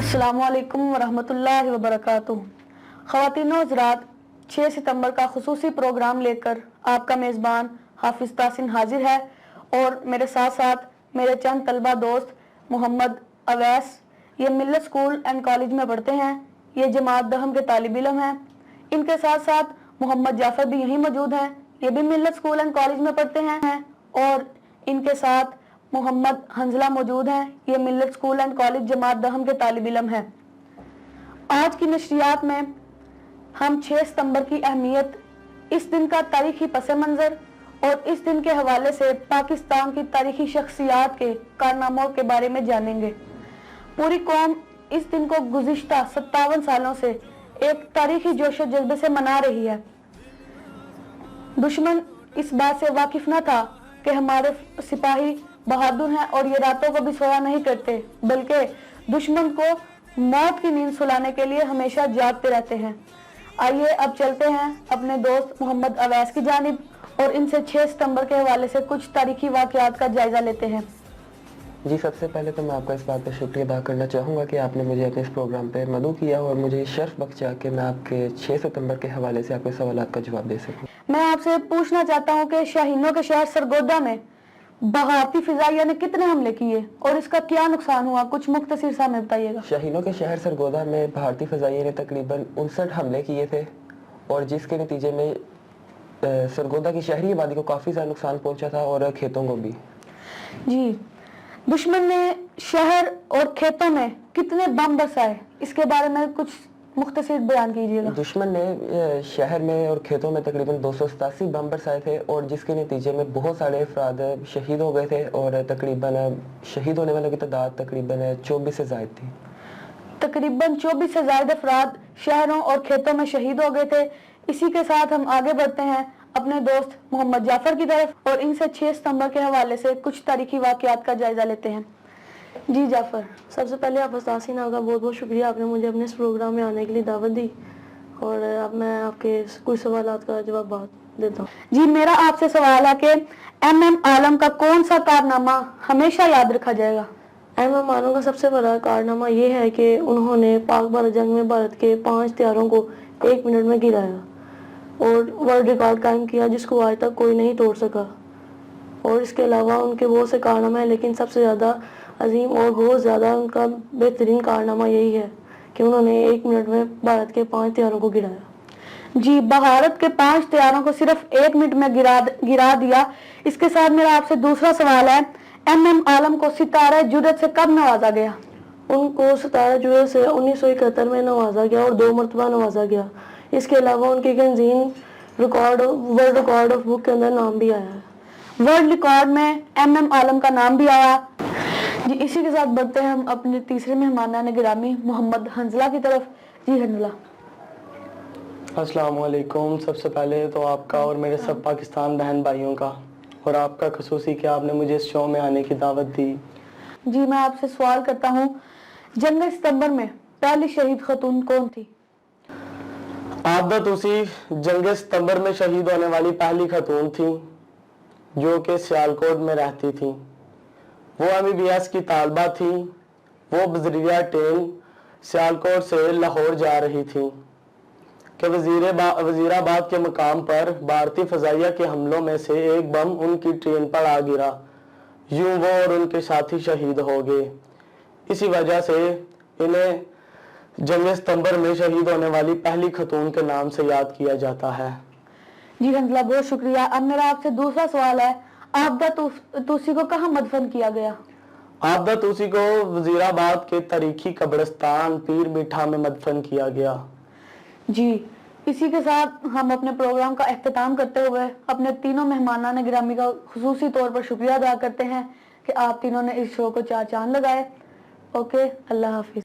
अस्सलामु अलैकुम वरहमतुल्लाहि वबरकातुहू। ख़वातीन व हज़रात, 6 सितंबर का खुसूसी प्रोग्राम लेकर आपका मेज़बान हाफिज़ तासिन हाजिर है और मेरे साथ साथ मेरे चंद तलबा दोस्त मोहम्मद अवैस, ये मिल्लत स्कूल एंड कॉलेज में पढ़ते हैं, ये जमात दहम के तालिब इल्म हैं। इनके साथ साथ मोहम्मद जाफ़र भी यहीं मौजूद हैं, ये भी मिल्लत स्कूल एंड कॉलेज में पढ़ते हैं। और इनके साथ मोहम्मद हंजला मौजूद हैं, ये मिल्लत स्कूल एंड कॉलेज जमात दहम के तालिब इल्म हैं। आज की नशरियात में हम 6 सितंबर की अहमियत, इस दिन का तारीखी पस मंज़र और इस दिन के हवाले से पाकिस्तान की तारीखी शख्सियात के कारनामों के बारे में जानेंगे। पूरी कौम इस दिन को गुज़िश्ता 57 सालों से एक तारीखी जोश जज्बे से मना रही है। दुश्मन इस बात से वाकिफ न था कि हमारे सिपाही बहादुर हैं और ये रातों को भी सोया नहीं करते, बल्कि दुश्मन को मौत की नींद सुलाने के लिए हमेशा जागते रहते हैं। आइए अब चलते हैं अपने दोस्त मोहम्मद अवैस की जानिब और इनसे 6 सितंबर के हवाले से कुछ तारीखी वाक़यात का जायजा लेते हैं। जी, सबसे पहले तो मैं आपका इस बात पर शुक्रिया अदा करना चाहूँगा कि आपने मुझे अपने इस प्रोग्राम पे मदऊ किया और मुझे शर्फ बख्शा कि मैं आपके 6 सितंबर के हवाले से आपके सवालात का जवाब दे सकूँ। मैं आपसे पूछना चाहता हूँ कि शाहीनों के शहर सरगोदा में भारतीय फिजाइया ने कितने हमले किए और इसका क्या नुकसान हुआ, कुछ मुख्तसर सा में बताइएगा। शाहीनों के शहर सरगोदा में भारतीय फिजाइया ने तकरीबन 59 हमले किए थे और जिसके नतीजे में सरगोदा की शहरी आबादी को काफ़ी ज़्यादा नुकसान पहुंचा था और खेतों को भी। जी, दुश्मन ने शहर और खेतों में कितने बम बरसाए, इसके बारे में कुछ मुख्तसर बयान कीजिएगा। दुश्मन ने शहर में और खेतों में तकरीबन 287 बम बरसाए थे और जिसके नतीजे में बहुत सारे अफराद शहीद हो गए थे और तकरीबन शहीद होने वालों की तादाद तकरीबन 24 से ज़ायद थी। तकरीबन 24 से ज़ायद अफराद शहरों और खेतों में शहीद हो गए थे। इसी के साथ हम आगे बढ़ते हैं अपने दोस्त मोहम्मद जाफ़र की तरफ और इनसे 6 सितंबर के हवाले से कुछ तारीखी वाक़यात का जायजा लेते हैं। जी जाफ़र, सबसे पहले आप तासीन का बहुत बहुत शुक्रिया, आपने मुझे अपने इस प्रोग्राम में आने के लिए दावत दी और अब मैं आपके कुछ सवालात का जवाब देता हूँ। जी, मेरा आपसे सवाल है कि MM आलम का कौन सा कारनामा हमेशा याद रखा जाएगा? MM आलम का सबसे बड़ा कारनामा ये है कि उन्होंने पाक भारत जंग में भारत के 5 हथियारों को 1 मिनट में गिराया और वर्ल्ड रिकॉर्ड कायम किया, जिसको आज तक कोई नहीं तोड़ सका। और इसके अलावा उनके बहुत से कारनामे हैं, लेकिन सबसे ज़्यादा अजीम और बहुत ज़्यादा उनका बेहतरीन कारनामा यही है कि उन्होंने 1 मिनट में भारत के 5 हथियारों को गिराया। जी, भारत के 5 हथियारों को सिर्फ 1 मिनट में गिरा दिया। इसके साथ मेरा आपसे दूसरा सवाल है, MM आलम को सितारा जुर्रत से कब नवाजा गया? उनको सितारा जुर्रत से 1971 में नवाजा गया और 2 मरतबा नवाजा गया। इसके अलावा उनकी गंजीन वर्ल्ड रिकॉर्ड ऑफ बुक के अंदर नाम भी आया है। वर्ल्ड रिकॉर्ड में MM आलम का नाम भी आया। जी, इसी के साथ बढ़ते हैं हम अपने तीसरे मेहमान गिरामी मोहम्मद हंजला की तरफ। जी हंजला। अस्सलाम वालेकुम। सबसे पहले तो आपका और मेरे सब पाकिस्तान बहन भाइयों का और आपका खसूसी कि आपने मुझे इस शो में आने की दावत दी। जी, मैं आपसे सवाल करता हूँ, जंग सितंबर में पहली शहीद खतून कौन थी? आबदा तूसी जंग सितंबर में शहीद होने वाली पहली खतून थी जो कि सियालकोट में रहती थी। वो MBBS की तालबा थी। वो बजरिया ट्रेन सियालकोट से लाहौर जा रही थी कि वजीराबाद के मकाम पर भारतीय फजाइया के हमलों में से एक बम उनकी ट्रेन पर आ गिरा। यूं वो और उनके साथी शहीद हो गए। इसी वजह से इन्हें जंग सितंबर में शहीद होने वाली पहली खतून के नाम से याद किया जाता है। जी हंजला, बहुत शुक्रिया। अब मेरा आपसे दूसरा सवाल है, आबदा तूसी को कहाँ मदफन किया गया? आबदा तूसी को वजीराबाद के तारीखी कब्रिस्तान पीर मीठा में मदफन किया गया। जी, इसी के साथ हम अपने प्रोग्राम का अख्ताम करते हुए अपने तीनों मेहमानान गिरामी का खुसूसी तौर पर शुक्रिया अदा करते हैं कि आप तीनों ने इस शो को 4 चांद लगाए। ओके, अल्लाह हाफिज।